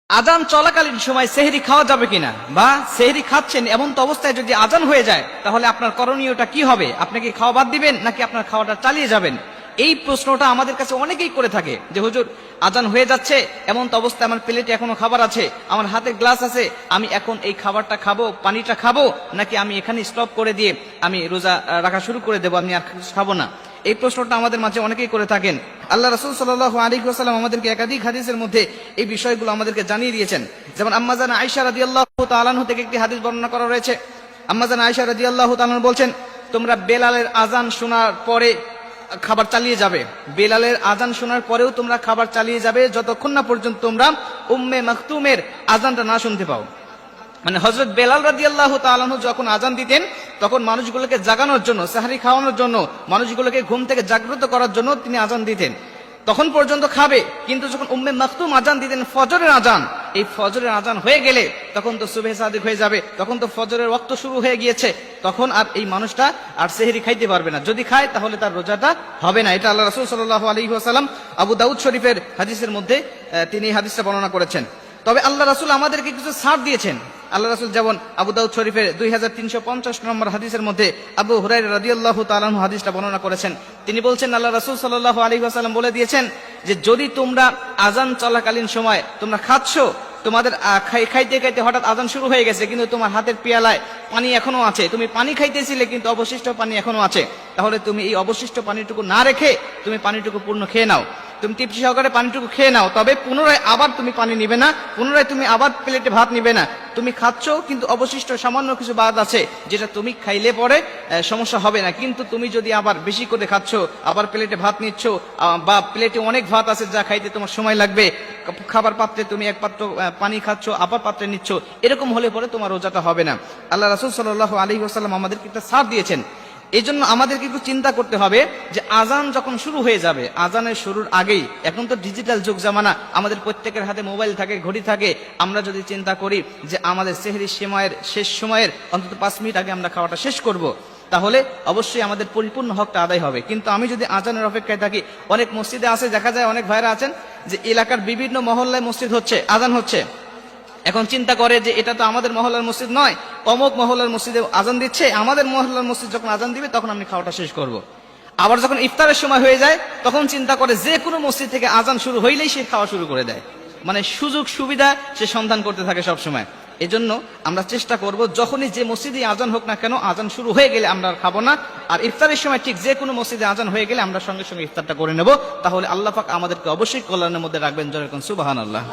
আজান চলাকালীন সময় সেহরি খাওয়া যাবে কিনা, বা সেহরি খাচ্ছেন এমন তো অবস্থায় যদি আজান হয়ে যায় তাহলে আপনার করণীয়টা কি হবে? আপনি কি খাওয়া বাদ দিবেন নাকি আপনার খাওয়াটা চালিয়ে যাবেন? এই প্রশ্নটা আমাদের কাছে অনেকেই করে থাকে যে হুজুর আজান হয়ে যাচ্ছে, এমন তো অবস্থায় আমার প্লেটে এখনো খাবার আছে, আমার হাতে গ্লাস আছে, আমি এখন এই খাবারটা খাবো, পানিটা খাবো, নাকি আমি এখানে স্টপ করে দিয়ে আমি রোজা রাখা শুরু করে দেবো, আমি আর খাবো না? এই প্রশ্নটা আমাদের মাঝে অনেকেই করে থাকেন। আল্লাহ রাসূল সাল্লাল্লাহু আলাইহি ওয়াসাল্লাম আমাদেরকে একাধিক হাদিসের মধ্যে এই বিষয়গুলো আমাদেরকে জানিয়ে দিয়েছেন। যেমন আম্মা জান আয়েশা রাদিয়াল্লাহু তাআলা আনহা থেকে একটি হাদিস বর্ণনা করা রয়েছে। আম্মা জান আয়েশা রাদিয়াল্লাহু তাআলা বলছেন, তোমরা বেলালের আজান শোনার পরে খাবার চালিয়ে যাবে, বেলালের আজান শোনার পরেও তোমরা খাবার চালিয়ে যাবে যতক্ষণ না পর্যন্ত তোমরা উম্মে মাকতুমের আজানটা না শুনতে পাও। মানে হযরত বেলাল রাদিয়াল্লাহু তাআলা আনহু যখন আজান দিতেন তখন মানুষগুলোকে জাগানোর জন্য, সাহরি খাওয়ানোর জন্য, মানুষগুলোকে ঘুম থেকে জাগ্রত করার জন্য তিনি আজান দিতেন। তখন পর্যন্ত খাবে, কিন্তু যখন উম্মে মাকতুম আজান দিতেন ফজরের আজান, এই ফজরের আজান হয়ে গেলে তখন তো সুবহে সাদিক হয়ে যাবে, তখন তো ফজরের ওয়াক্ত শুরু হয়ে গিয়েছে, তখন আর এই মানুষটা আর সেহরি খাইতে পারবে না। যদি খায় তাহলে তার রোজাটা হবে না। এটা আল্লাহ রাসূল সাল্লাল্লাহু আলাইহি ওয়াসাল্লাম আবু দাউদ শরীফের হাদিসের মধ্যে তিনি হাদিসটা বর্ণনা করেছেন। তবে আল্লাহ রাসূল আমাদেরকে কিছু ছাড় দিয়েছেন। আল্লাহ রাসূল যেমন আবু দাউদ শরীফের 2350 নম্বর হাদিসের মধ্যে আবু হুরায়রা রাদিয়াল্লাহু তাআলা আনহু হাদিসটা বর্ণনা করেছেন। তিনি বলছেন, আল্লাহ রাসূল সাল্লাল্লাহু আলাইহি ওয়াসাল্লাম বলে দিয়েছেন যে যদি তোমরা আজান চলাকালীন সময় তোমরা খাচ্ছ, তোমাদের খাইতে খাইতে হঠাৎ আজান শুরু হয়ে গেছে কিন্তু তোমার হাতের পেয়ালায় পানি এখনো আছে, তুমি পানি খাইতেছিলে কিন্তু অবশিষ্ট পানি এখনো আছে, তাহলে তুমি এই অবশিষ্ট পানিটুকু না রেখে তুমি পানিটুকু পূর্ণ খেয়ে নাও, তুমি তৃপ্তি সহকারে পানিটুকু খেয়ে নাও। তবে পুনরায় আবার তুমি পানি নিবে না, পুনরায় তুমি আবার প্লেটে ভাত নিবে না। তুমি খাচ্ছ কিন্তু অবশিষ্ট সামান্য কিছু বাদ আছে যেটা তুমি খাইলে পরে সমস্যা হবে না, কিন্তু তুমি যদি আবার বেশি করে খাচ্ছ, আবার প্লেটে ভাত নিচ্ছ, বা প্লেটে অনেক ভাত আছে যা খাইতে তোমার সময় লাগবে, খাবার পাত্রে তুমি এক পাত্র পানি খাচ্ছ, আবার পাত্রে নিচ্ছ, এরকম হলে পরে তোমার রোজাটা হবে না। আল্লাহ রাসূল সাল্লাল্লাহু আলাইহি ওয়াসাল্লাম আমাদেরকে একটা ছাড় দিয়েছেন। এই জন্য আমাদেরকে একটু চিন্তা করতে হবে যে আজান যখন শুরু হয়ে যাবে, আজানের শুরুর আগেই, এখন তো ডিজিটাল যুগ জামানা, আমাদের প্রত্যেকের হাতে মোবাইল থাকে, ঘড়ি থাকে, আমরা যদি চিন্তা করি যে আমাদের সেহরির সময়ের শেষ সময়ের অন্তত 5 মিনিট আগে আমরা খাওয়াটা শেষ করব, তাহলে অবশ্যই আমাদের পরিপূর্ণ হকটা আদায় হবে। কিন্তু আমি যদি আজানের অপেক্ষায় থাকি, অনেক মসজিদে আছে, দেখা যায় অনেক ভাইরা আছেন যে এলাকার বিভিন্ন মহল্লায় মসজিদ হচ্ছে, আজান হচ্ছে, এখন চিন্তা করে যে এটা তো আমাদের মহল্লার মসজিদ নয়, অমুক মহল্লার মসজিদে আজান দিচ্ছে, আমাদের মহল্লার মসজিদ যখন আজান দিবে তখন আমি খাওয়াটা শেষ করব। আবার যখন ইফতারের সময় হয়ে যায় তখন চিন্তা করে যে কোনো মসজিদ থেকে আজান শুরু হইলেই সে খাওয়া শুরু করে দেয়, মানে সুযোগ সুবিধা সে সন্ধান করতে থাকে সব সময়। এজন্য আমরা চেষ্টা করব যখনই যে মসজিদে আজান হোক না কেন, আজান শুরু হয়ে গেলে আমরা আর খাবো না, আর ইফতারের সময় ঠিক যে কোনো মসজিদে আজান হয়ে গেলে আমরা সঙ্গে সঙ্গে ইফতারটা করে নেব। তাহলে আল্লাহ পাক আমাদেরকে অবশ্যই কল্যাণের মধ্যে রাখবেন। জোরে কোন সুবহানাল্লাহ।